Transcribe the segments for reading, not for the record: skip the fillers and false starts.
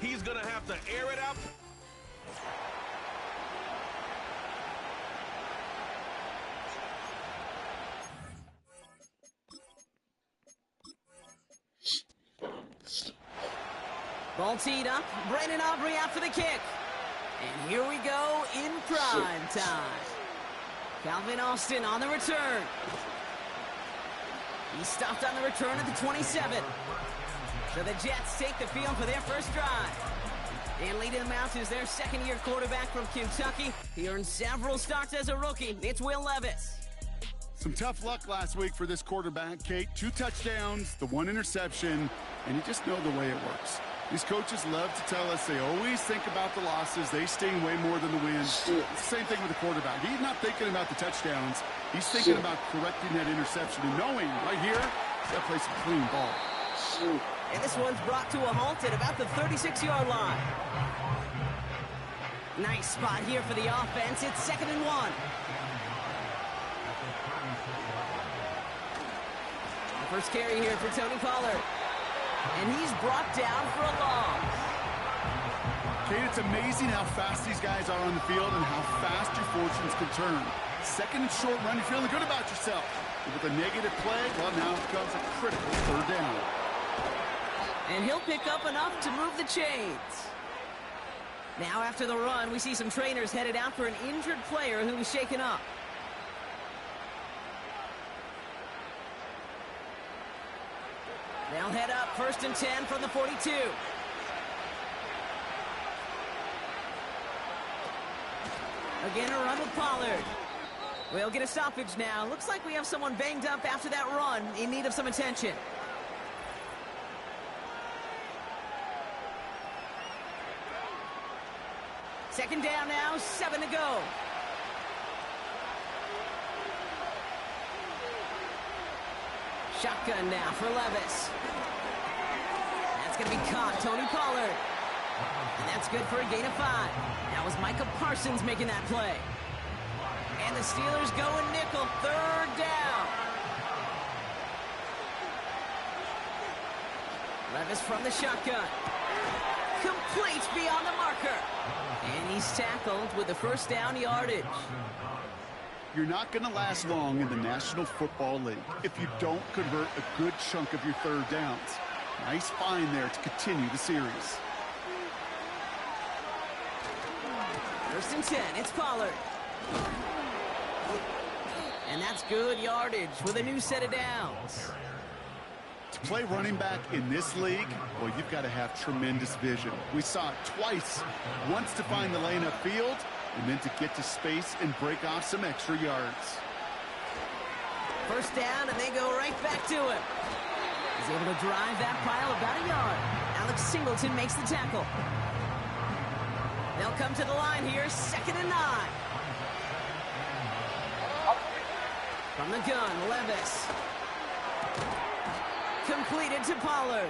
He's going to have to air it out. Ball teed up. Brandon Aubrey out for the kick. And here we go in prime time. Calvin Austin on the return. He stopped on the return at the 27. So the Jets take the field for their first drive. And leading them out is their second-year quarterback from Kentucky. He earned several starts as a rookie. It's Will Levis. Some tough luck last week for this quarterback, Kate. 2 touchdowns, the 1 interception, and you just know the way it works. These coaches love to tell us they always think about the losses. They sting way more than the wins. It's the same thing with the quarterback. He's not thinking about the touchdowns. He's thinking about correcting that interception and knowing right here, he's got to play some clean ball. And this one's brought to a halt at about the 36-yard line. Nice spot here for the offense. It's 2nd and 1. First carry here for Tony Pollard. And he's brought down for a loss. Kate, it's amazing how fast these guys are on the field and how fast your fortunes can turn. 2nd and short run, you're feeling good about yourself. But with a negative play, well, now it becomes a critical 3rd down. And he'll pick up enough to move the chains. Now after the run, we see some trainers headed out for an injured player who was shaken up. They'll head up 1st and 10 from the 42. Again, a run with Pollard. We'll get a stoppage now. Looks like we have someone banged up after that run in need of some attention. Second down now, 7 to go. Shotgun now for Levis. That's going to be caught, Tony Pollard. And that's good for a gain of 5. That was Micah Parsons making that play. And the Steelers go in nickel, 3rd down. Levis from the shotgun. Complete beyond the marker. And he's tackled with the first down yardage. You're not going to last long in the National Football League if you don't convert a good chunk of your 3rd downs. Nice find there to continue the series. 1st and 10, it's Pollard. And that's good yardage with a new set of downs. To play running back in this league, well, you've got to have tremendous vision. We saw it twice. Once to find the lane upfield, and then to get to space and break off some extra yards. First down, and they go right back to him. He's able to drive that pile about a yard. Alex Singleton makes the tackle. They'll come to the line here, 2nd and 9. From the gun, Levis. Completed to Pollard.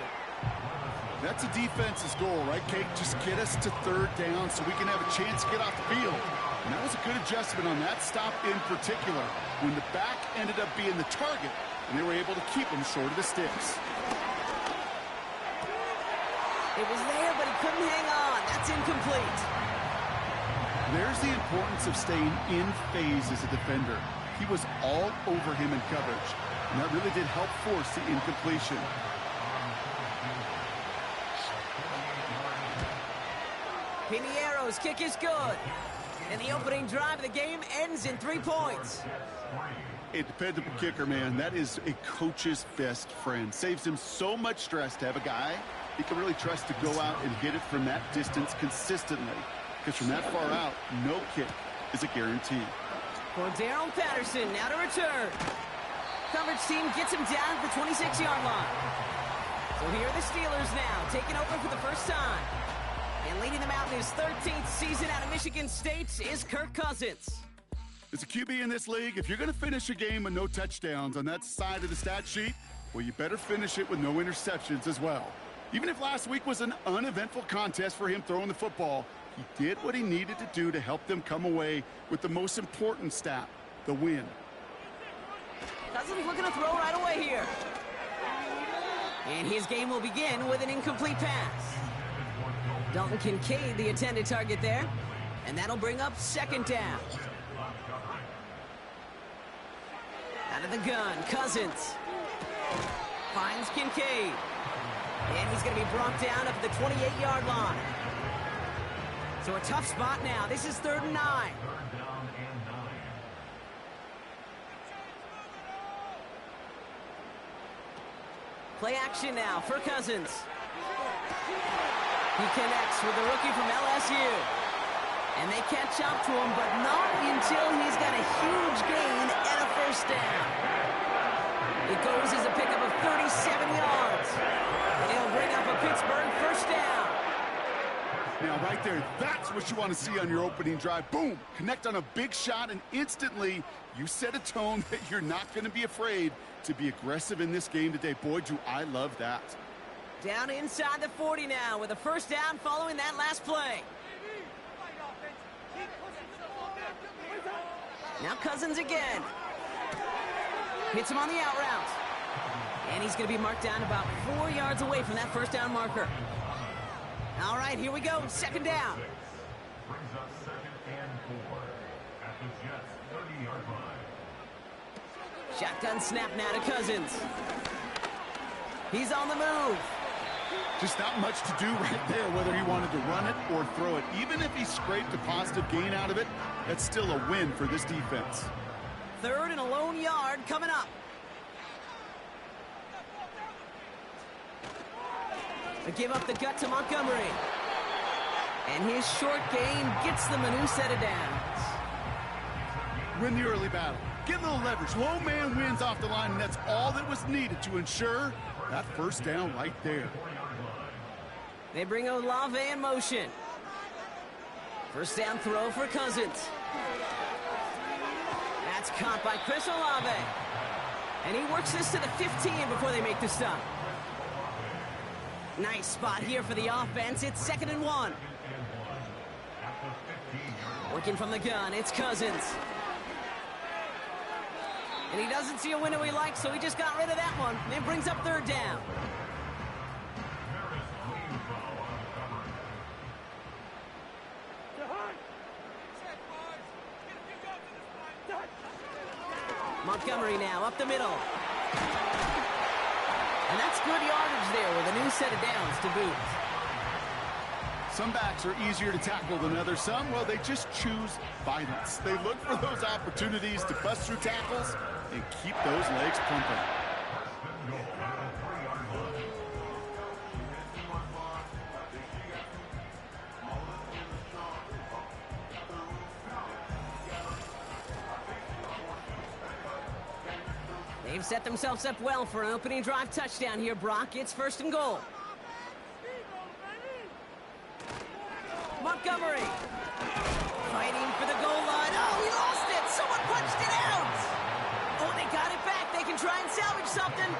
That's a defense's goal, right, Kate? Just get us to 3rd down so we can have a chance to get off the field. And that was a good adjustment on that stop in particular, when the back ended up being the target, and they were able to keep him short of the sticks. It was there, but he couldn't hang on. That's incomplete. There's the importance of staying in phase as a defender. He was all over him in coverage, and that really did help force the incompletion. Piniero's kick is good. And the opening drive of the game ends in 3 points. A dependable kicker, man. That is a coach's best friend. Saves him so much stress to have a guy he can really trust to go out and hit it from that distance consistently. Because from that far out, no kick is a guarantee. Cordero Patterson now to return. Coverage team gets him down at the 26-yard line. So here are the Steelers now, taking over for the first time. And leading them out in his 13th season out of Michigan State is Kirk Cousins. As a QB in this league, if you're going to finish a game with no touchdowns on that side of the stat sheet, well, you better finish it with no interceptions as well. Even if last week was an uneventful contest for him throwing the football, he did what he needed to do to help them come away with the most important stat, the win. Cousins looking to throw right away here. And his game will begin with an incomplete pass. Dalton Kincaid, the intended target there. And that'll bring up second down. Out of the gun, Cousins. Finds Kincaid. And he's going to be brought down up at the 28-yard line. So a tough spot now. This is 3rd and 9. Play action now for Cousins. He connects with the rookie from LSU. And they catch up to him, but not until he's got a huge gain and a first down. It goes as a pickup of 37 yards. And he'll bring up a Pittsburgh first down. Now, right there, that's what you want to see on your opening drive. Boom! Connect on a big shot, and instantly you set a tone that you're not going to be afraid to be aggressive in this game today. Boy, do I love that. Down inside the 40 now with a first down following that last play. Now Cousins again. Hits him on the out route. And he's going to be marked down about 4 yards away from that first down marker. All right, here we go. Second down. Brings up 2nd and 4 at the Jets' 30-yard line. Shotgun snap now to Cousins. He's on the move. Just not much to do right there, whether he wanted to run it or throw it. Even if he scraped a positive gain out of it, that's still a win for this defense. 3rd and a lone yard coming up. They give up the gut to Montgomery. And his short gain gets them a new set of downs. Win the early battle. Get a little leverage. Low man wins off the line, and that's all that was needed to ensure that first down right there. They bring Olave in motion. First down throw for Cousins. That's caught by Chris Olave. And he works this to the 15 before they make the stop. Nice spot here for the offense. It's 2nd and 1. Working from the gun, it's Cousins. And he doesn't see a window he likes, so he just got rid of that one. And brings up 3rd down. Montgomery now up the middle. And that's good yardage there with a new set of downs to boot. Some backs are easier to tackle than others. Some, well, they just choose violence. They look for those opportunities to bust through tackles and keep those legs pumping. They've set themselves up well for an opening drive touchdown here, Brock. It's 1st and goal. Montgomery. Fighting for the goal line. Oh, he lost it. Someone punched it out. Oh, they got it back. They can try and salvage something.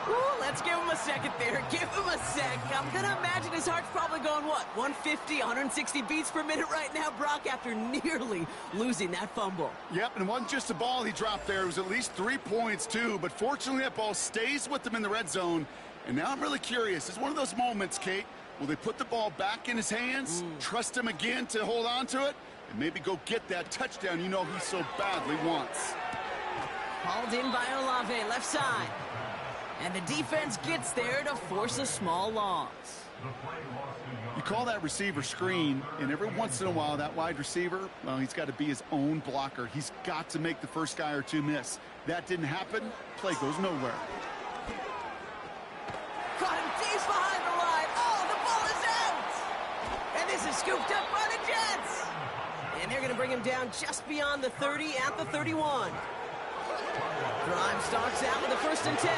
Ooh, let's give him a second there. Give him a sec. I'm going to imagine his heart's probably going, what, 150, 160 beats per minute right now, Brock, after nearly losing that fumble. Yep, and it wasn't just a ball he dropped there. It was at least 3 points, too. But fortunately, that ball stays with them in the red zone. And now I'm really curious. It's one of those moments, Kate. Will they put the ball back in his hands, trust him again to hold on to it, and maybe go get that touchdown he so badly wants? Hauled in by Olave, left side. And the defense gets there to force a small loss. You call that receiver screen, and every once in a while, that wide receiver, well, he's got to be his own blocker. He's got to make the first guy or two miss. That didn't happen. Play goes nowhere. Caught him deep behind the line. Oh, the ball is out. And this is scooped up by the Jets. And they're going to bring him down just beyond the 30 at the 31. Drive starts out with a 1st and 10.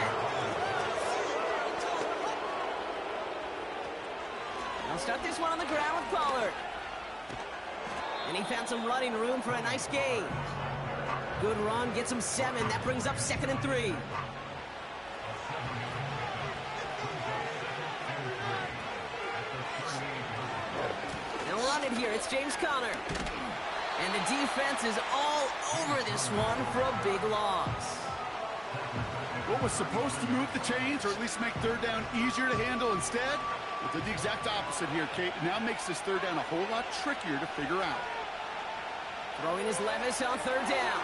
They'll start this one on the ground with Pollard. And he found some running room for a nice gain. Good run, gets him 7. That brings up 2nd and 3. They'll run it here. It's James Conner. And the defense is all over this one for a big loss. What was supposed to move the chains, or at least make 3rd down easier to handle instead, Did the exact opposite here, Kate. Now makes this third down a whole lot trickier to figure out. Throwing is Levis on third down.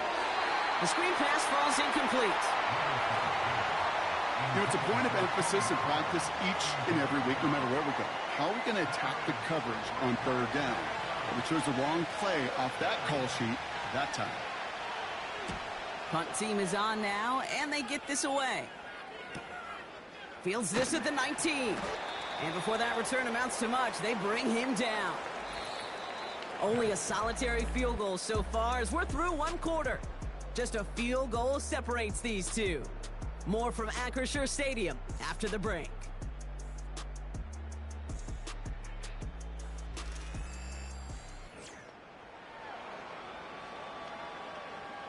The screen pass falls incomplete. You know, it's a point of emphasis in practice each and every week, no matter where we go. How are we going to attack the coverage on third down? Well, we chose the wrong play off that call sheet that time. Punt team is on now, and they get this away. Fields this at the 19. And before that return amounts to much, they bring him down. Only a solitary field goal so far as we're through one quarter. Just a field goal separates these two. More from Acrisure Stadium after the break.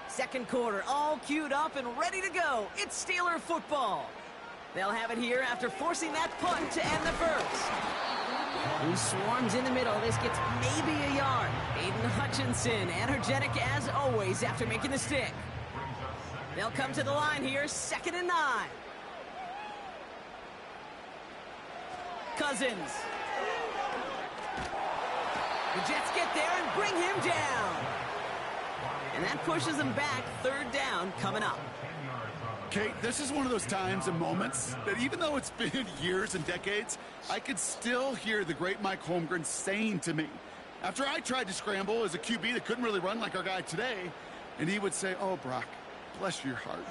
Second quarter, all queued up and ready to go. It's Steeler football. They'll have it here after forcing that punt to end the first. Who swarms in the middle. This gets maybe a yard. Aiden Hutchinson, energetic as always after making the stick. They'll come to the line here, 2nd and 9. Cousins. The Jets get there and bring him down. And that pushes them back, 3rd down coming up. Kate, this is one of those times and moments that even though it's been years and decades, I could still hear the great Mike Holmgren saying to me, after I tried to scramble as a QB that couldn't really run like our guy today, and he would say, "Oh, Brock, bless your heart.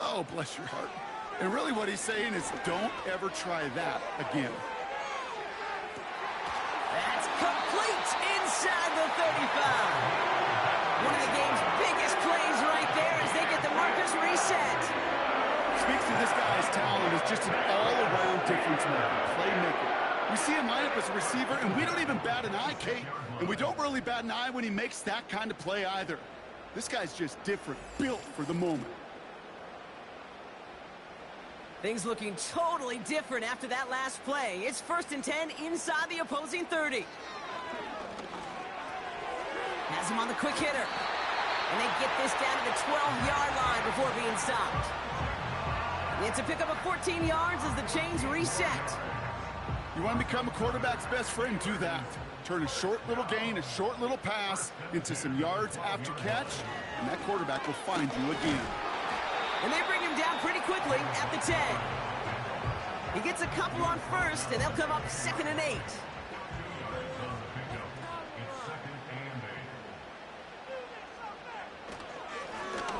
Oh, bless your heart." And really what he's saying is, don't ever try that again. That's complete inside the 35. One of the game's biggest plays right there as they get the markers reset. Speaks to this guy's talent as just an all-around difference maker, playmaker. We see him line up as a receiver, and we don't even bat an eye, Kate. And we don't really bat an eye when he makes that kind of play either. This guy's just different, built for the moment. Things looking totally different after that last play. It's 1st and 10 inside the opposing 30. Has him on the quick hitter. And they get this down to the 12-yard line before being stopped. It's a pickup of 14 yards as the chains reset. You want to become a quarterback's best friend, do that. Turn a short little gain, a short little pass into some yards after catch, and that quarterback will find you again. And they bring him down pretty quickly at the 10. He gets a couple on first, and they'll come up 2nd and 8.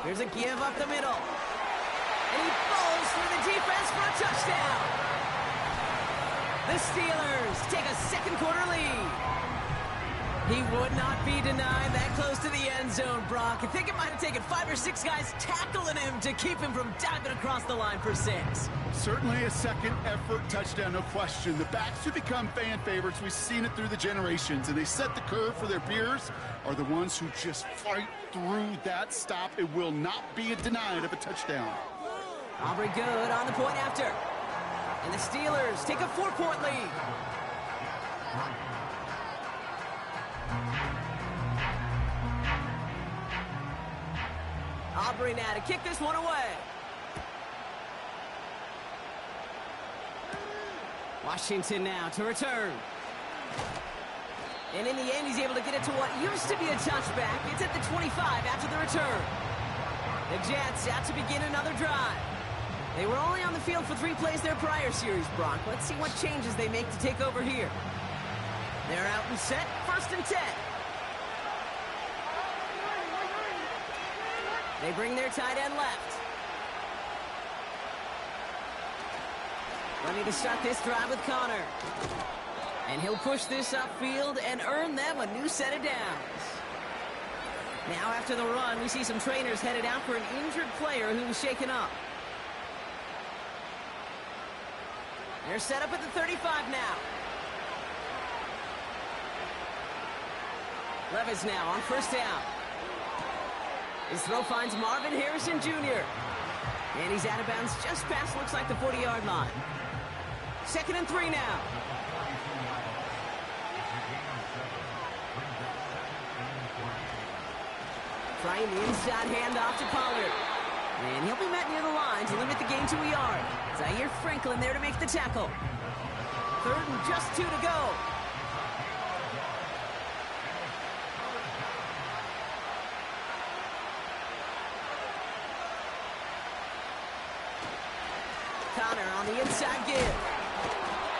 Here's a give up the middle. And he falls through the defense for a touchdown. The Steelers take a 2nd quarter lead. He would not be denied that close to the end zone, Brock. I think it might have taken 5 or 6 guys tackling him to keep him from diving across the line for 6. Certainly a second effort touchdown, no question. The backs who become fan favorites, we've seen it through the generations, and they set the curve for their peers, are the ones who just fight through that stop. It will not be denied of a touchdown. Aubrey good on the point after. And the Steelers take a 4-point lead. Aubrey now to kick this one away. Washington now to return. And in the end, he's able to get it to what used to be a touchback. It's at the 25 after the return. The Jets out to begin another drive. They were only on the field for 3 plays their prior series, Brock. Let's see what changes they make to take over here. They're out and set, 1st and 10. They bring their tight end left. Ready to start this drive with Connor. And he'll push this upfield and earn them a new set of downs. Now after the run, we see some trainers headed out for an injured player who's shaken up. They're set up at the 35 now. Levis now on 1st down. His throw finds Marvin Harrison Jr. And he's out of bounds just past, looks like, the 40-yard line. 2nd and 3 now. Trying the inside handoff to Pollard. And he'll be met near the line to limit the gain to a yard. Zaire Franklin there to make the tackle. 3rd and just 2 to go. Connor on the inside give.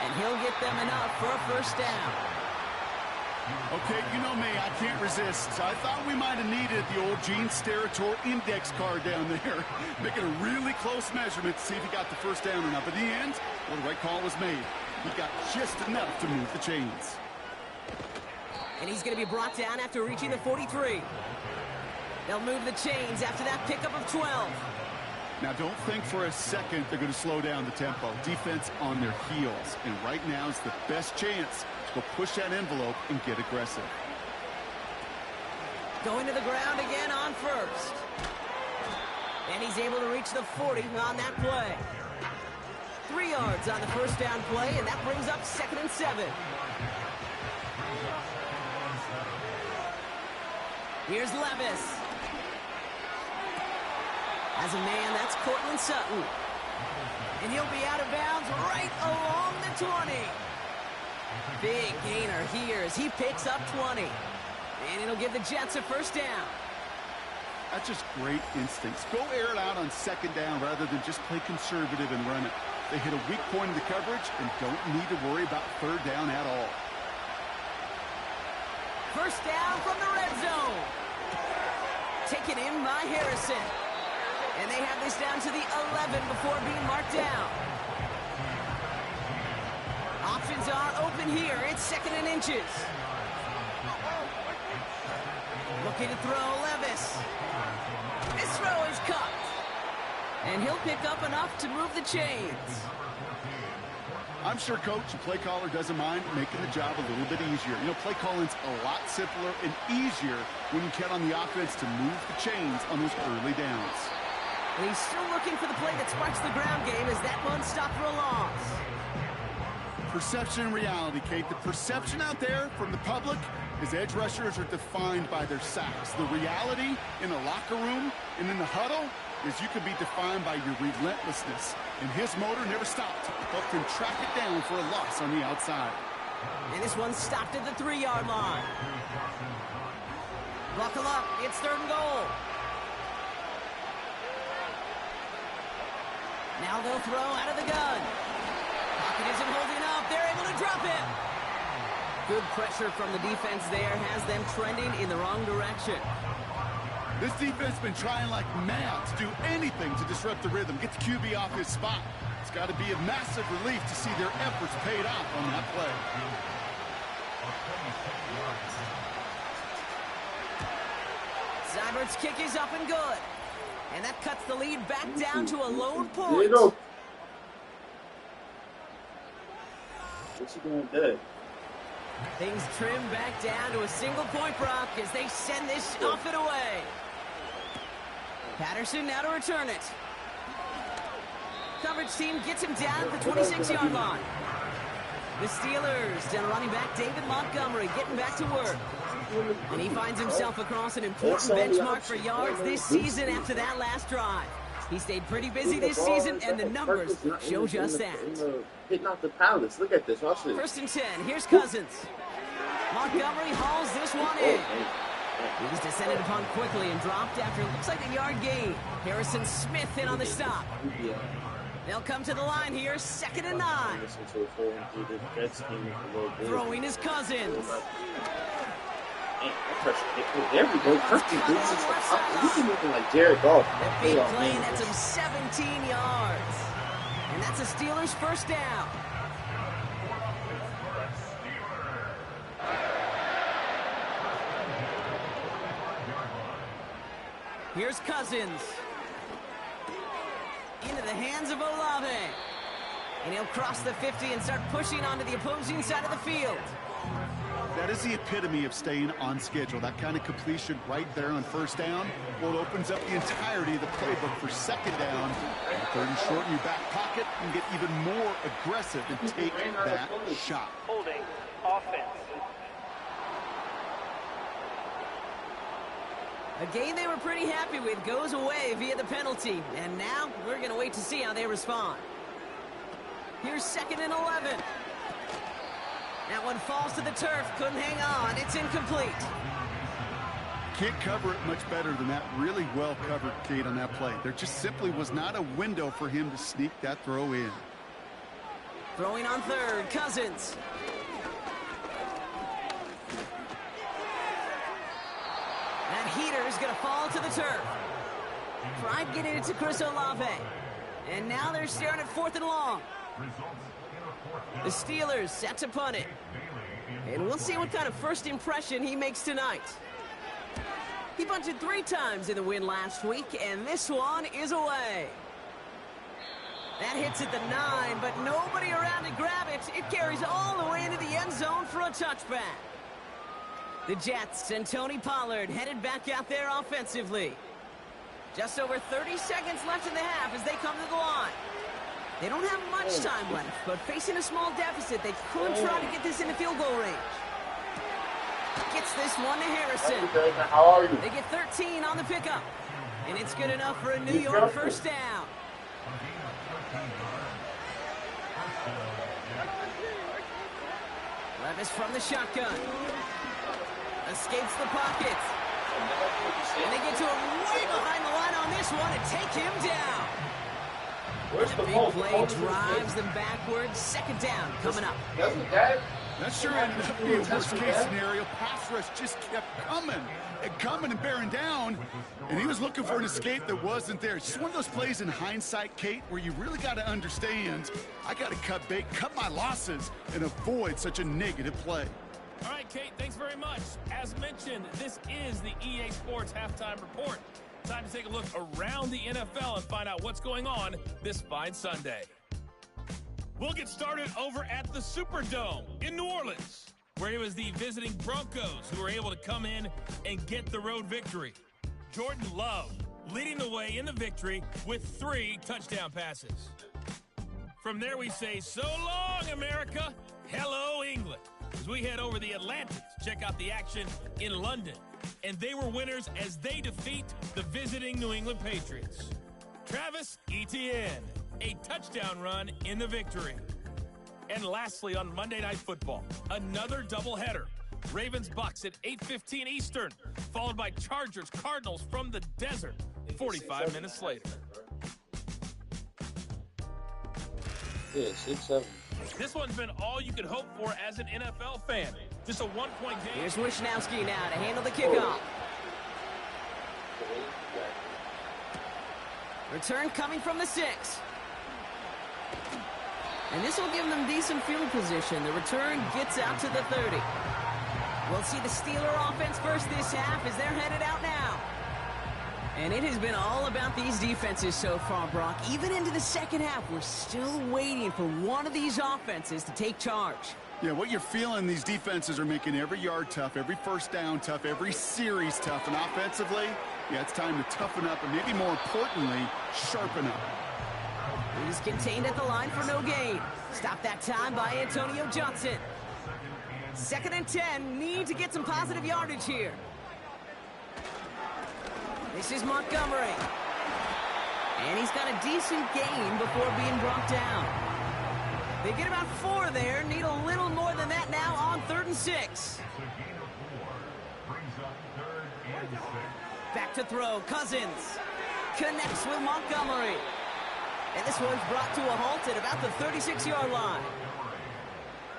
And he'll get them enough for a first down. Okay, you know me, I can't resist. So I thought we might have needed the old Gene Steratore index card down there, making a really close measurement to see if he got the first down or not. But in the end, well, the right call was made. He got just enough to move the chains. And he's going to be brought down after reaching the 43. They'll move the chains after that pickup of 12. Now, don't think for a second they're going to slow down the tempo. Defense on their heels. And right now is the best chance to go push that envelope and get aggressive. Going to the ground again on first. And he's able to reach the 40 on that play. 3 yards on the first down play, and that brings up 2nd and 7. Here's Levis. As a man, that's Cortland Sutton. And he'll be out of bounds right along the 20. Big gainer here as he picks up 20. And it'll give the Jets a first down. That's just great instincts. Go air it out on 2nd down rather than just play conservative and run it. They hit a weak point in the coverage and don't need to worry about 3rd down at all. First down from the red zone. Taken in by Harrison. And they have this down to the 11 before being marked down. Options are open here. It's 2nd and inches. Looking to throw Levis. This throw is cut. And he'll pick up enough to move the chains. I'm sure coach and play caller doesn't mind making the job a little bit easier. You know, play calling's a lot simpler and easier when you count on the offense to move the chains on those early downs. And he's still looking for the play that sparks the ground game as that one stopped for a loss. Perception and reality, Kate. The perception out there from the public is edge rushers are defined by their sacks. The reality in the locker room and in the huddle is you can be defined by your relentlessness. And his motor never stopped. Helped him track it down for a loss on the outside. And this one stopped at the 3-yard line. Buckle up. It's 3rd and goal. Now they'll throw out of the gun. Pocket isn't holding up. They're able to drop it. Good pressure from the defense there has them trending in the wrong direction. This defense has been trying like mad to do anything to disrupt the rhythm, get the QB off his spot. It's got to be a massive relief to see their efforts paid off on that play. Seibert's kick is up and good. And that cuts the lead back down to a lone point. There you go. What's he doing there? Things trim back down to a single point, Brock, as they send this off and away. Patterson now to return it. Coverage team gets him down at the 26-yard line. The Steelers down running back David Montgomery getting back to work. And he finds himself across an important benchmark for yards this season after that last drive. He stayed pretty busy this season, and the numbers show just that. Hitting off the palace. Look at this. Watch this. 1st and 10. Here's Cousins. Montgomery hauls this one in. He was descended upon quickly and dropped after it looks like a yard gain. Harrison Smith in on the stop. They'll come to the line here, 2nd and 9. Throwing his Cousins. There we go. He's looking like Jared Goff. That big play, that's him 17 yards. And that's a Steelers first down. Here's Cousins. Into the hands of Olave. And he'll cross the 50 and start pushing onto the opposing side of the field. That is the epitome of staying on schedule. That kind of completion right there on 1st down. Well, it opens up the entirety of the playbook for 2nd down. 3rd and short in your back pocket and get even more aggressive and take that shot. Holding offense. A game they were pretty happy with goes away via the penalty. And now we're going to wait to see how they respond. Here's 2nd and 11. That one falls to the turf. Couldn't hang on. It's incomplete. Can't cover it much better than that. Really well covered, Kate, on that play. There just simply was not a window for him to sneak that throw in. Throwing on third, Cousins. That heater is going to fall to the turf. Tried getting it to Chris Olave. And now they're staring at 4th and long. The Steelers set to punt it. And we'll see what kind of first impression he makes tonight. He punted 3 times in the win last week, and this one is away. That hits at the 9, but nobody around to grab it. It carries all the way into the end zone for a touchback. The Jets and Tony Pollard headed back out there offensively. Just over 30 seconds left in the half as they come to the line. They don't have much time left, but facing a small deficit, they could try to get this into field goal range. Gets this one to Harrison. How are you? They get 13 on the pickup. And it's good enough for a New York first down. Levis from the shotgun. Escapes the pockets. And they get to him way behind the line on this one and take him down. The big play drives them backwards. 2nd down coming up. That sure ended up being a worst-case scenario. Pass rush just kept coming and bearing down, and he was looking for an escape that wasn't there. It's just one of those plays in hindsight, Kate, where you really got to understand, I got to cut bait, cut my losses, and avoid such a negative play. All right, Kate, thanks very much. As mentioned, this is the EA Sports Halftime Report. Time to take a look around the NFL and find out what's going on this fine Sunday. We'll get started over at the Superdome in New Orleans, where it was the visiting Broncos who were able to come in and get the road victory. Jordan Love leading the way in the victory with 3 touchdown passes. From there we say, so long, America. Hello, England. As we head over the Atlantic to check out the action in London. And they were winners as they defeat the visiting New England Patriots. Travis Etienne, a touchdown run in the victory. And lastly, on Monday Night Football, another doubleheader. Ravens-Bucks at 8:15 Eastern, followed by Chargers-Cardinals from the desert 45 minutes later. Yeah, 6-7. This one's been all you could hope for as an NFL fan. Just a one-point game. Here's Wishnowski now to handle the kickoff. Return coming from the 6. And this will give them decent field position. The return gets out to the 30. We'll see the Steeler offense first this half as they're headed out now. And it has been all about these defenses so far, Brock. Even into the second half, we're still waiting for one of these offenses to take charge. Yeah, what you're feeling, these defenses are making every yard tough, every first down tough, every series tough. And offensively, yeah, it's time to toughen up and maybe more importantly, sharpen up. He's contained at the line for no gain. Stopped that time by Antonio Johnson. 2nd and 10, need to get some positive yardage here. This is Montgomery. And he's got a decent gain before being brought down. They get about 4 there, need a little more than that now on 3rd and 6. Back to throw, Cousins. Connects with Montgomery. And this one's brought to a halt at about the 36-yard line.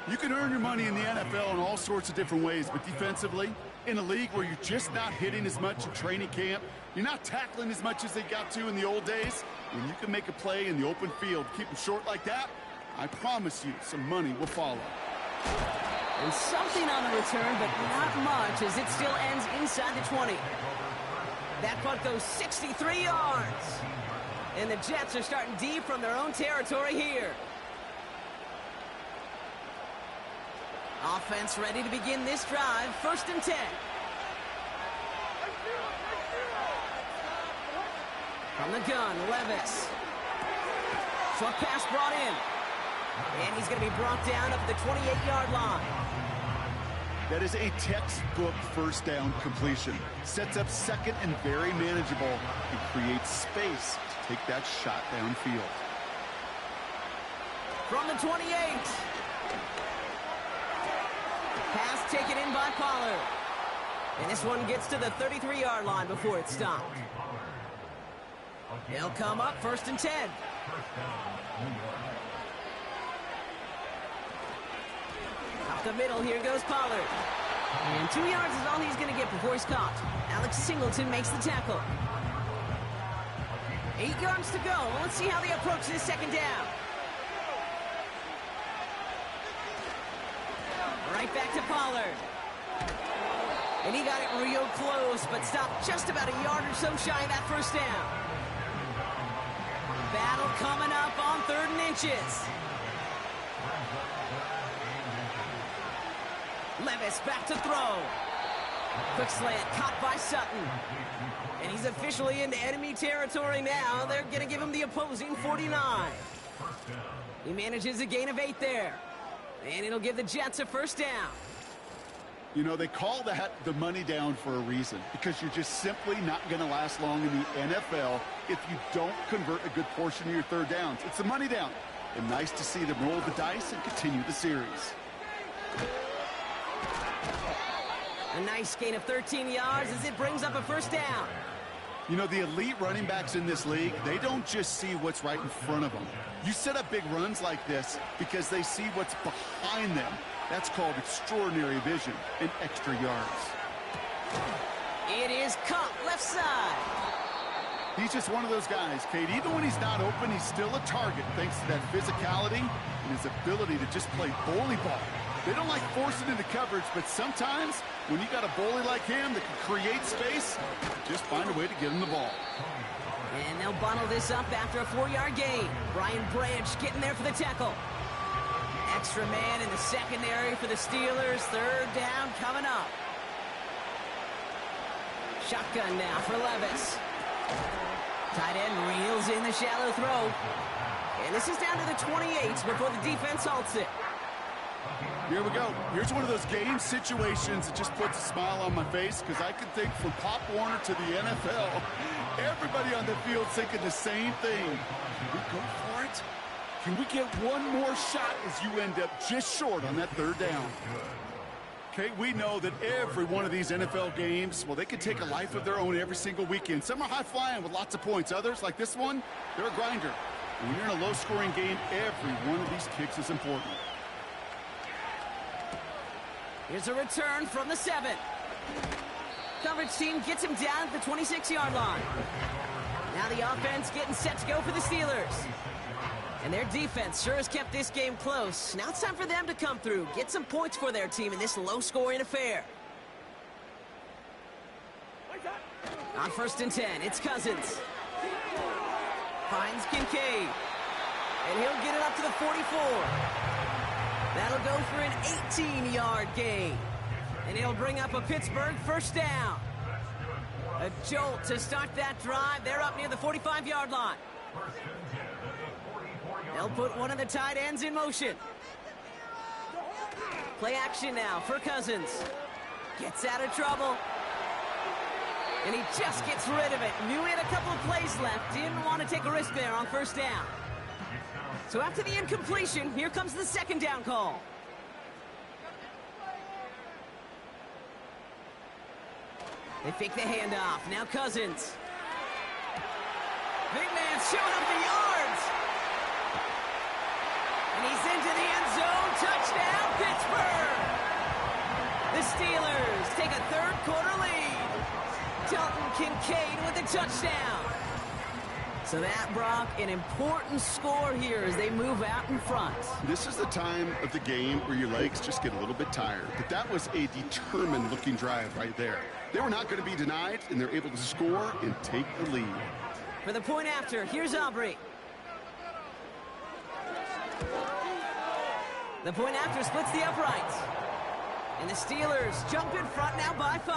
You can earn your money in the NFL in all sorts of different ways, but defensively, in a league where you're just not hitting as much in training camp, you're not tackling as much as they got to in the old days, when you can make a play in the open field, keep them short like that, I promise you some money will follow. And something on the return, but not much, as it still ends inside the 20. That punt goes 63 yards. And the Jets are starting deep from their own territory here. Offense ready to begin this drive. 1st and 10. From the gun, Levis. Short pass brought in. And he's going to be brought down up the 28-yard line. That is a textbook first down completion. Sets up second and very manageable and creates space to take that shot downfield. From the 28. taken in by Pollard. And this one gets to the 33-yard line before it's stopped. They'll come up 1st and 10. Up the middle, here goes Pollard. And 2 yards is all he's going to get before he's caught. Alex Singleton makes the tackle. 8 yards to go. Let's see how they approach this 2nd down. Right back to Pollard. And he got it real close, but stopped just about a yard or so shy of that 1st down. Battle coming up on 3rd and inches. Levis back to throw. Quick slant caught by Sutton. And he's officially into enemy territory now. They're going to give him the opposing 49. He manages a gain of 8 there. And it'll give the Jets a 1st down. You know, they call that the money down for a reason, because you're just simply not going to last long in the NFL if you don't convert a good portion of your 3rd downs. It's the money down. And nice to see them roll the dice and continue the series. A nice gain of 13 yards as it brings up a 1st down. You know, the elite running backs in this league, they don't just see what's right in front of them. You set up big runs like this because they see what's behind them. That's called extraordinary vision and extra yards. It is caught left side. He's just one of those guys, Kate. Even when he's not open, he's still a target thanks to that physicality and his ability to just play bully ball. They don't like forcing into coverage, but sometimes when you got a bully like him that can create space, just find a way to get him the ball. And they'll bundle this up after a 4-yard gain. Brian Branch getting there for the tackle. Extra man in the secondary for the Steelers. 3rd down coming up. Shotgun now for Levis. Tight end reels in the shallow throw. And this is down to the 28 before the defense halts it. Here we go. Here's one of those game situations that just puts a smile on my face, because I can think from Pop Warner to the NFL, everybody on the field thinking the same thing. Can we go for it? Can we get one more shot as you end up just short on that 3rd down? Okay, we know that every one of these NFL games, well, they can take a life of their own every single weekend. Some are high-flying with lots of points. Others, like this one, they're a grinder. And when you're in a low-scoring game, every one of these kicks is important. Here's a return from the 7. Coverage team gets him down at the 26-yard line. Now the offense getting set to go for the Steelers. And their defense sure has kept this game close. Now it's time for them to come through, get some points for their team in this low-scoring affair. On 1st and 10, it's Cousins. Finds Kincaid. And he'll get it up to the 44. That'll go for an 18-yard gain. And he'll bring up a Pittsburgh 1st down. A jolt to start that drive. They're up near the 45-yard line. They'll put one of the tight ends in motion. Play action now for Cousins. Gets out of trouble. And he just gets rid of it. Knew he had a couple of plays left. Didn't want to take a risk there on 1st down. So after the incompletion, here comes the 2nd down call. They fake the handoff. Now Cousins. Big man showing up the yards. And he's into the end zone. Touchdown, Pittsburgh. The Steelers take a 3rd quarter lead. Dalton Kincaid with a touchdown. So that, Brock, an important score here as they move out in front. This is the time of the game where your legs just get a little bit tired. But that was a determined-looking drive right there. They were not going to be denied, and they're able to score and take the lead. For the point after, here's Aubrey. The point after splits the uprights. And the Steelers jump in front now by 5.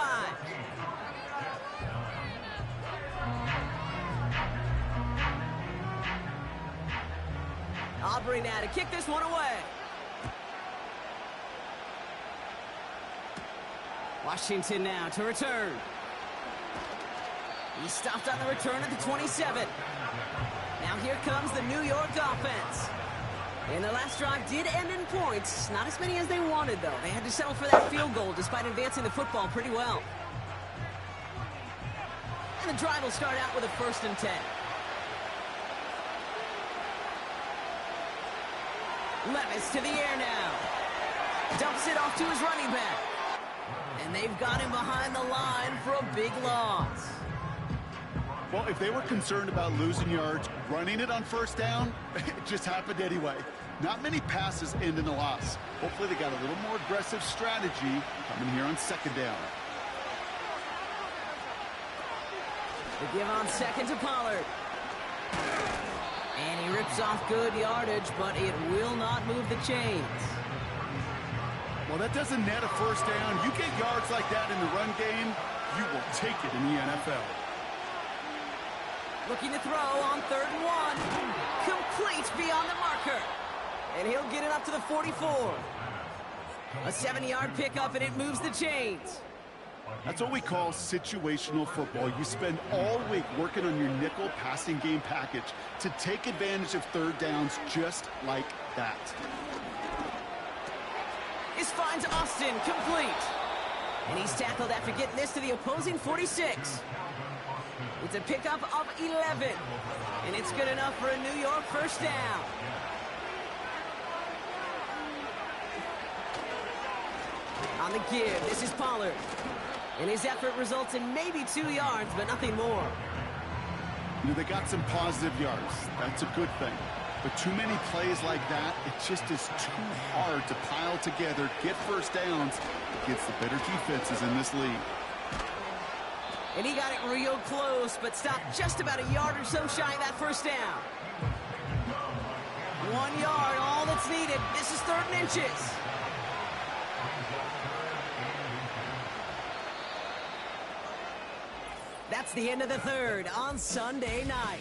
Aubrey now to kick this one away. Washington now to return. He stopped on the return at the 27. Now here comes the New York offense. And their last drive did end in points. Not as many as they wanted, though. They had to settle for that field goal despite advancing the football pretty well. And the drive will start out with a 1st and 10. Levis to the air now. Dumps it off to his running back. And they've got him behind the line for a big loss. Well, if they were concerned about losing yards, running it on 1st down, it just happened anyway. Not many passes end in a loss. Hopefully they got a little more aggressive strategy coming here on 2nd down. They give on 2nd to Pollard. And he rips off good yardage, but it will not move the chains. Well, that doesn't net a 1st down. You get yards like that in the run game, you will take it in the NFL. Looking to throw on 3rd and 1. Complete beyond the marker. And he'll get it up to the 44. A 7-yard pickup, and it moves the chains. That's what we call situational football. You spend all week working on your nickel passing game package to take advantage of 3rd downs just like that. This finds Austin complete. And he's tackled after getting this to the opposing 46. It's a pickup of 11. And it's good enough for a New York 1st down. On the give, this is Pollard. And his effort results in maybe 2 yards, but nothing more. You know, they got some positive yards. That's a good thing. But too many plays like that, it just is too hard to pile together, get 1st downs against the better defenses in this league. And he got it real close, but stopped just about a yard or so shy of that 1st down. 1 yard, all that's needed. This is 3rd and inches. That's the end of the 3rd on Sunday night.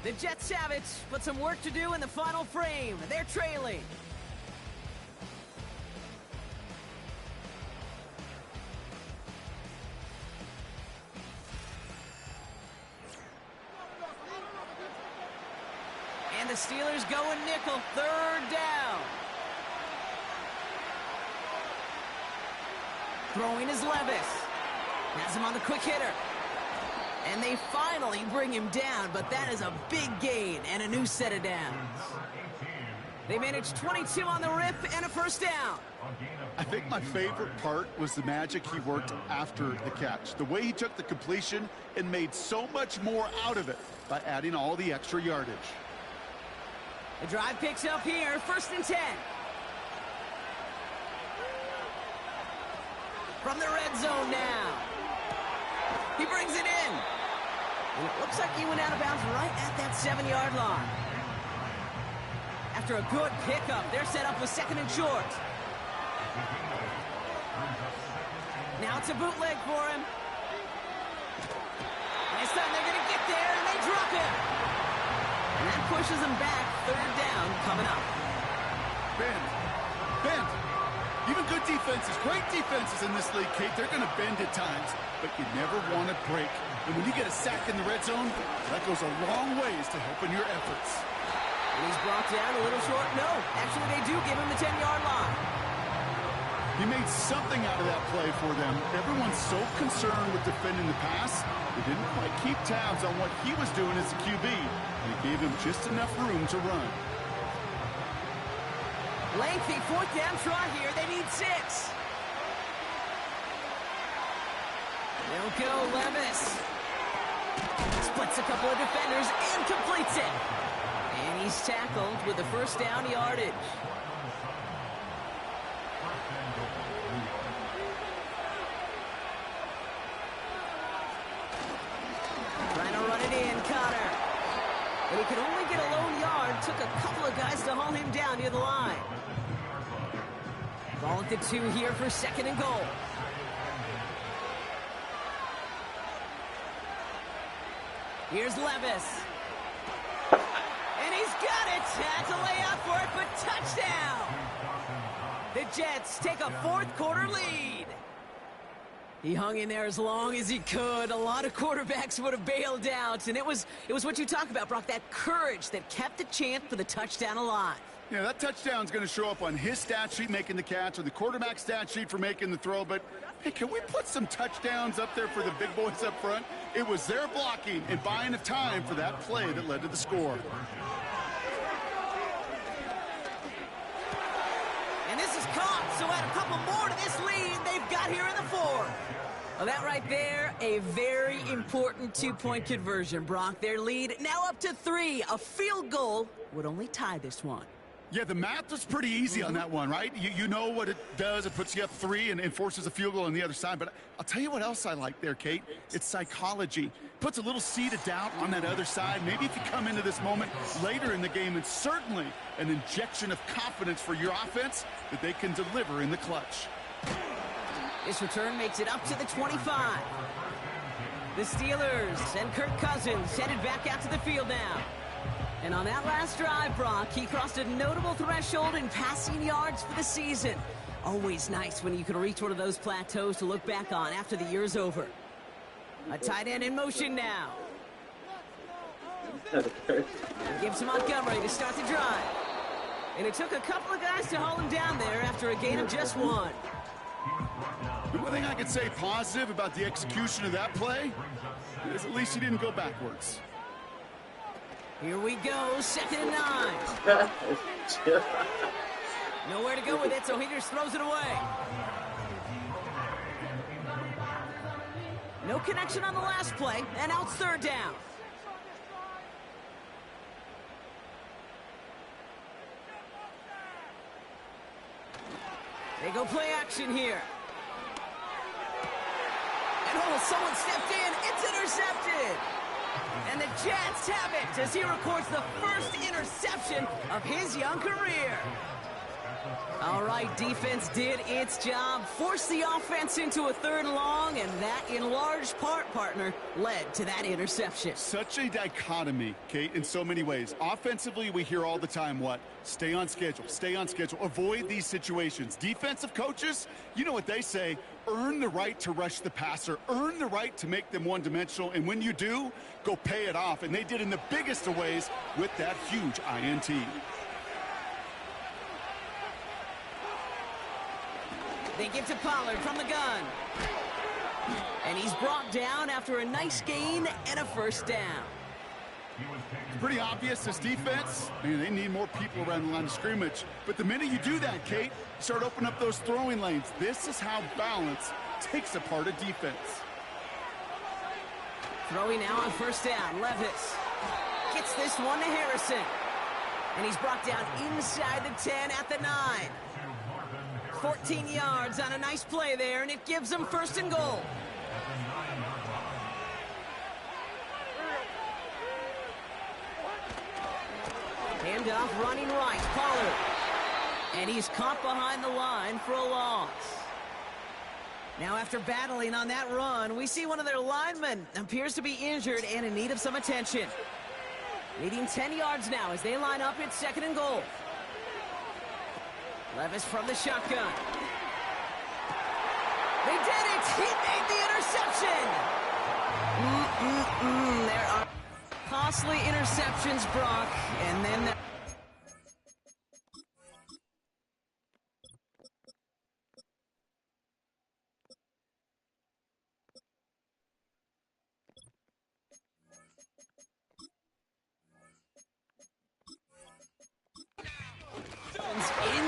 The Jets have it, but some work to do in the final frame. They're trailing. And the Steelers go in nickel, 3rd down. Throwing is Levis. Has him on the quick hitter. And they finally bring him down, but that is a big gain and a new set of downs. They managed 22 on the rip and a 1st down. I think my favorite part was the magic he worked after the catch. The way he took the completion and made so much more out of it by adding all the extra yardage. The drive picks up here, 1st and 10. From the red zone now. He brings it in. And it looks like he went out of bounds right at that 7-yard line. After a good pickup, they're set up with 2nd and short. Now it's a bootleg for him. This time they're going to get there, and they drop him. And that pushes them back. 3rd down coming up. Bend. Even good defenses, great defenses in this league, Kate, they're going to bend at times, but you never want to break. And when you get a sack in the red zone, that goes a long ways to helping your efforts. And he's brought down a little short. No, actually they do give him the 10-yard line. He made something out of that play for them. Everyone's so concerned with defending the pass, they didn't quite keep tabs on what he was doing as a QB. They gave him just enough room to run. Lengthy 4th down try here. They need 6. They'll go Levis. Splits a couple of defenders and completes it. And he's tackled with the 1st down yardage. Trying to run it in, Connor. But he could only get a lone yard. Took a couple of guys to haul him down near the line. Ball at the 2 here for 2nd and goal. Here's Levis. And he's got it. Had to lay out for it, but touchdown. The Jets take a 4th quarter lead. He hung in there as long as he could. A lot of quarterbacks would have bailed out, and it was what you talk about, Brock, that courage that kept the chance for the touchdown alive. Yeah, that touchdown's going to show up on his stat sheet making the catch or the quarterback stat sheet for making the throw, but hey, can we put some touchdowns up there for the big boys up front? It was their blocking and buying of time for that play that led to the score. And this is caught, so add a couple more to this lead they've got here in the fourth. Well, that right there, a very important two-point conversion, Brock. Their lead now up to 3. A field goal would only tie this one. Yeah, the math was pretty easy on that one, right? You know what it does. It puts you up 3 and forces a field goal on the other side. But I'll tell you what else I like there, Kate. It's psychology. Puts a little seed of doubt on that other side. Maybe if you come into this moment later in the game, it's certainly an injection of confidence for your offense that they can deliver in the clutch. This return makes it up to the 25. The Steelers and Kirk Cousins headed back out to the field now. And on that last drive, Brock, he crossed a notable threshold in passing yards for the season. Always nice when you can reach one of those plateaus to look back on after the year's over. A tight end in motion now. Gives to Montgomery to start the drive. And it took a couple of guys to haul him down there after a gain of just 1. The one thing I can say positive about the execution of that play is at least he didn't go backwards. Here we go, 2nd and 9. Nowhere to go with it, so he just throws it away. No connection on the last play, and now it's 3rd down. They go play action here. And oh, someone stepped in. It's intercepted. And the Jets have it as he records the first interception of his young career. All right, defense did its job, forced the offense into a 3rd and long, and that, in large part, partner, led to that interception. Such a dichotomy, Kate, in so many ways. Offensively, we hear all the time what? Stay on schedule, avoid these situations. Defensive coaches, you know what they say, earn the right to rush the passer, earn the right to make them one-dimensional, and when you do, go pay it off. And they did in the biggest of ways with that huge INT. They give to Pollard from the gun. And he's brought down after a nice gain and a 1st down. It's pretty obvious this defense, man, they need more people around the line of scrimmage. But the minute you do that, Kate, you start opening up those throwing lanes. This is how balance takes apart a defense. Throwing now on 1st down. Levis gets this one to Harrison. And he's brought down inside the 10 at the 9. 14 yards on a nice play there, and it gives them 1st and goal. Handoff running right, Pollard. And he's caught behind the line for a loss. Now after battling on that run, we see one of their linemen appears to be injured and in need of some attention. Leading 10 yards now as they line up at 2nd and goal. Levis from the shotgun. They did it! He made the interception! There are costly interceptions, Brock, and then there...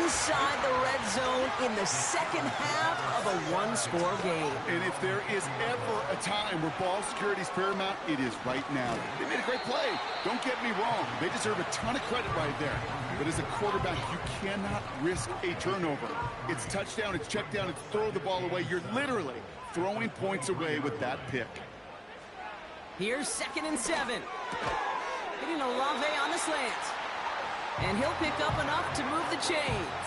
inside the red zone in the 2nd half of a 1-score game. And if there is ever a time where ball security is paramount, it is right now. They made a great play. Don't get me wrong. They deserve a ton of credit right there. But as a quarterback, you cannot risk a turnover. It's touchdown, it's check down, it's throw the ball away. You're literally throwing points away with that pick. Here's 2nd and 7. Hitting Olave on the slant. And he'll pick up enough to move the chains.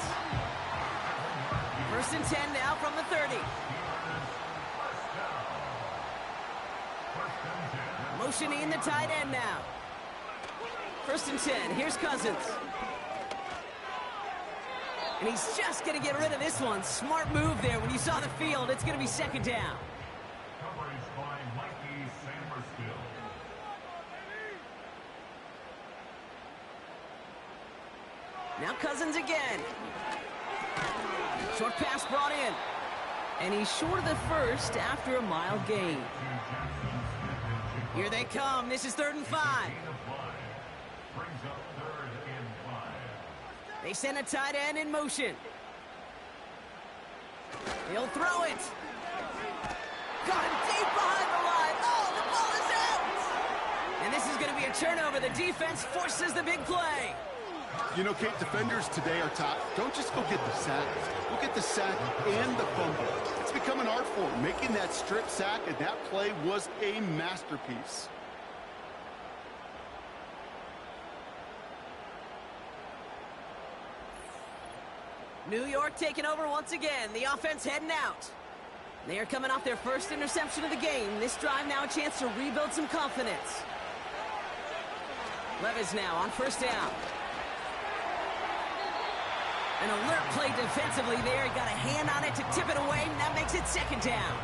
1st and 10 now from the 30. Motioning the tight end now. 1st and 10. Here's Cousins. And he's just going to get rid of this one. Smart move there. When you saw the field, it's going to be 2nd down. Coverage by Mikey Sammerstill. Now Cousins again. Short pass brought in. And he's short of the first after a mile gain. Here they come. This is 3rd and 5. Brings up 3rd and 5. They send a tight end in motion. He'll throw it. Got him deep behind the line. Oh, the ball is out. And this is going to be a turnover. The defense forces the big play. You know, Kate, defenders today are top. Don't just go get the sack. Go get the sack and the fumble. It's become an art form, making that strip sack, and that play was a masterpiece. New York taking over once again. The offense heading out. They are coming off their first interception of the game. This drive now a chance to rebuild some confidence. Levis now on 1st down. An alert play defensively there. He got a hand on it to tip it away, and that makes it 2nd down.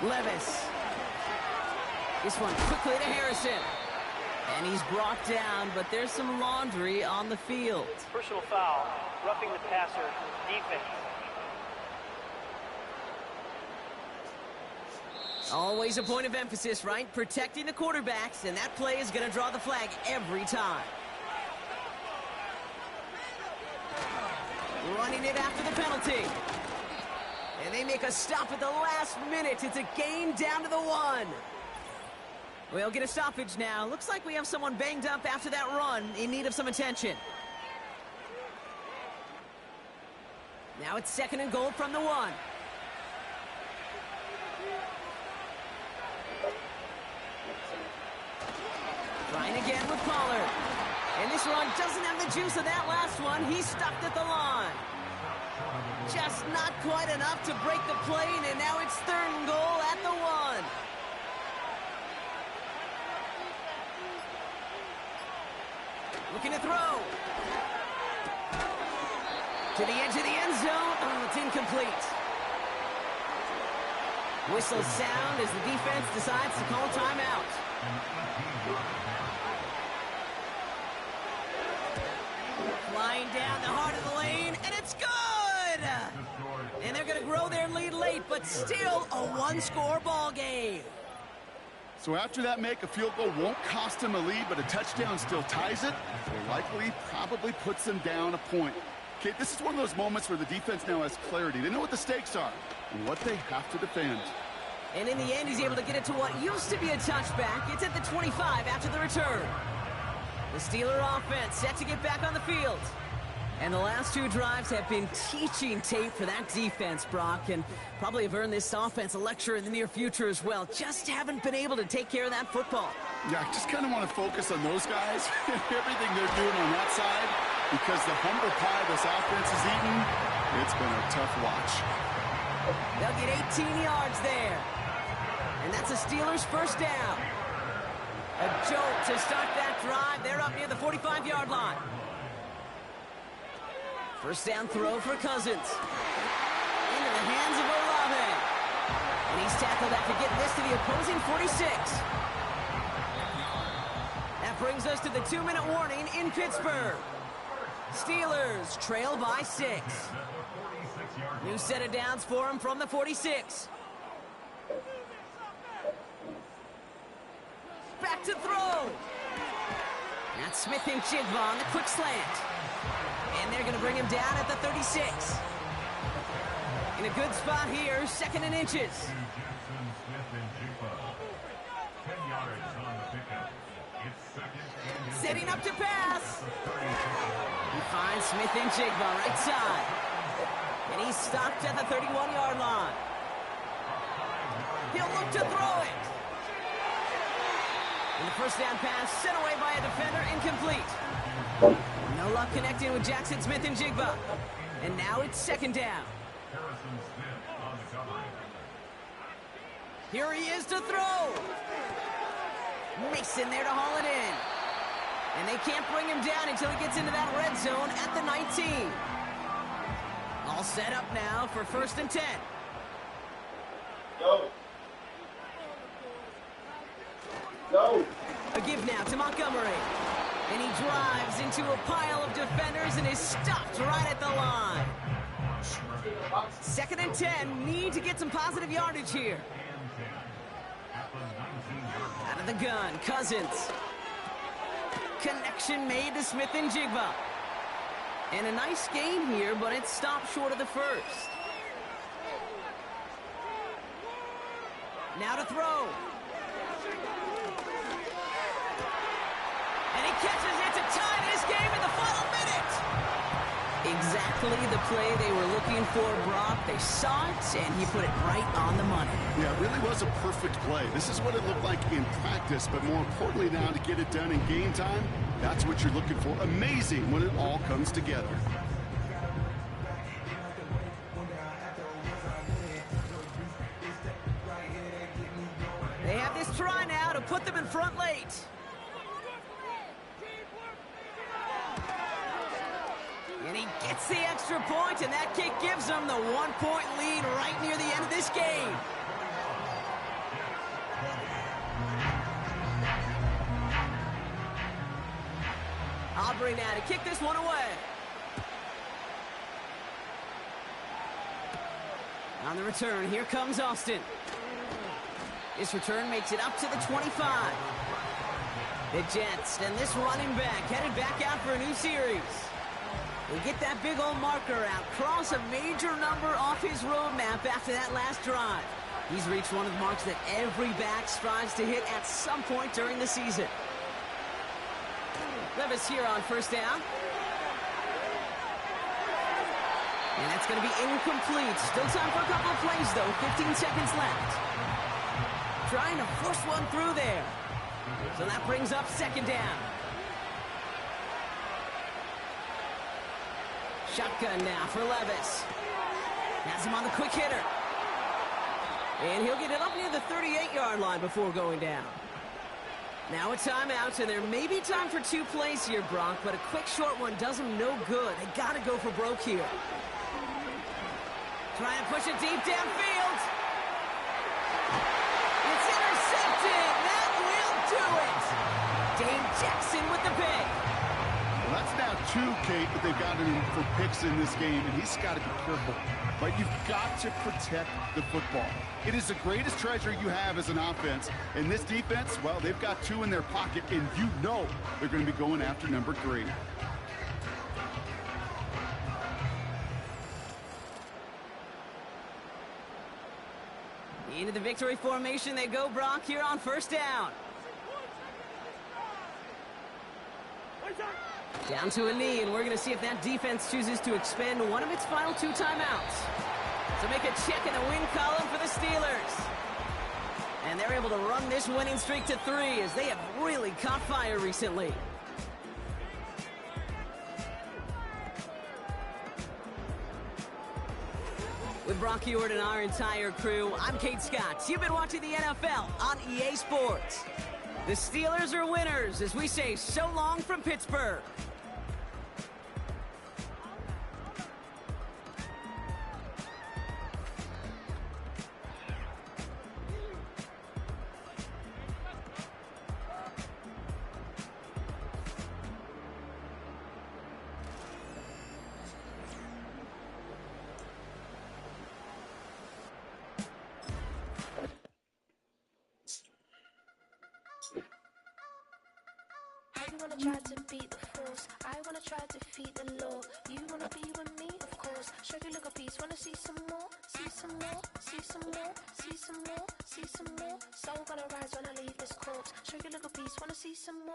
Levis. This one quickly to Harrison. And he's brought down, but there's some laundry on the field. Personal foul, roughing the passer, defense. Always a point of emphasis, right? Protecting the quarterbacks, and that play is going to draw the flag every time. Running it after the penalty. And they make a stop at the last minute. It's a gain down to the 1. We'll get a stoppage now. Looks like we have someone banged up after that run in need of some attention. Now it's 2nd and goal from the 1. Trying again with Pollard. And this run doesn't have the juice of that last one. He's stuck at the line. Just not quite enough to break the plane, and now it's 3rd and goal at the 1. Looking to throw. To the edge of the end zone. Oh, it's incomplete. Whistle sound as the defense decides to call timeout. Flying down the heart of the lane, and it's good! And they're going to grow their lead late, but still a 1-score ball game. So after that make, a field goal won't cost them a lead, but a touchdown still ties it. So likely probably puts them down a point. Okay, this is one of those moments where the defense now has clarity. They know what the stakes are and what they have to defend. And in the end, he's able to get it to what used to be a touchback. It's at the 25 after the return. The Steeler offense set to get back on the field. And the last 2 drives have been teaching tape for that defense, Brock, and probably have earned this offense a lecture in the near future as well. Just haven't been able to take care of that football. Yeah, I just kind of want to focus on those guys, everything they're doing on that side, because the humble pie this offense is eating, it's been a tough watch. They'll get 18 yards there. And that's the Steelers' 1st down. A jolt to start that drive. They're up near the 45-yard line. 1st down throw for Cousins. Into the hands of Olave. And he's tackled after getting this to the opposing 46. That brings us to the 2-minute warning in Pittsburgh. Steelers trail by 6. New set of downs for him from the 46. Back to throw. That's Smith and Jigba on the quick slant. And they're going to bring him down at the 36. In a good spot here, 2nd and inches. Setting up to pass. He finds Smith and Jigba right side. And he's stopped at the 31-yard line. He'll look to throw it. And the 1st down pass sent away by a defender, incomplete. No luck connecting with Jackson Smith and Jigba. And now it's 2nd down. Here he is to throw. Mason there to haul it in. And they can't bring him down until he gets into that red zone at the 19. All set up now for 1st and 10. Go. Go. A give now to Montgomery. And he drives into a pile of defenders and is stopped right at the line. 2nd and 10. Need to get some positive yardage here. Out of the gun, Cousins. Connection made to Smith and Jigba. And a nice gain here, but it stopped short of the first. Now to throw. And he catches it to tie this game in the final minute. Exactly the play they were looking for, Brock. They saw it, and he put it right on the money. Yeah, it really was a perfect play. This is what it looked like in practice, but more importantly now to get it done in game time, that's what you're looking for. Amazing when it all comes together. They have this try now to put them in front late. And he gets the extra point, and that kick gives them the 1-point lead right near the end of this game. Aubrey now to kick this one away. On the return, here comes Austin. This return makes it up to the 25. The Jets and this running back headed back out for a new series. They get that big old marker out, cross a major number off his roadmap after that last drive. He's reached one of the marks that every back strives to hit at some point during the season. Levis here on 1st down. And that's going to be incomplete. Still time for a couple of plays, though. 15 seconds left. Trying to force one through there. So that brings up 2nd down. Shotgun now for Levis. Has him on the quick hitter. And he'll get it up near the 38-yard line before going down. Now a timeout, and there may be time for 2 plays here, Brock, but a quick short one does them no good. They got to go for broke here. Trying to push it deep downfield. It's intercepted. That will do it. Dane Jackson with the pick. Well, that's now 2, Kate, that they've gotten him for picks in this game, and he's got to be careful. But you've got to protect the football. It is the greatest treasure you have as an offense. And this defense, well, they've got 2 in their pocket, and you know they're going to be going after number 3. Into the victory formation they go, Brock, here on 1st down. Down to a knee, and we're going to see if that defense chooses to expend one of its final 2 timeouts. So make a check in the win column for the Steelers. And they're able to run this winning streak to 3 as they have really caught fire recently. With Brock Ewart and our entire crew, I'm Kate Scott. You've been watching the NFL on EA Sports. The Steelers are winners as we say so long from Pittsburgh. wanna try to beat the force. I wanna try to defeat the law. You wanna be with me, of course. Show you look a piece. Wanna see some more? See some more? See some more? See some more? See some more? Soul gonna rise when I leave this corpse. Show you look a piece. Wanna see some more?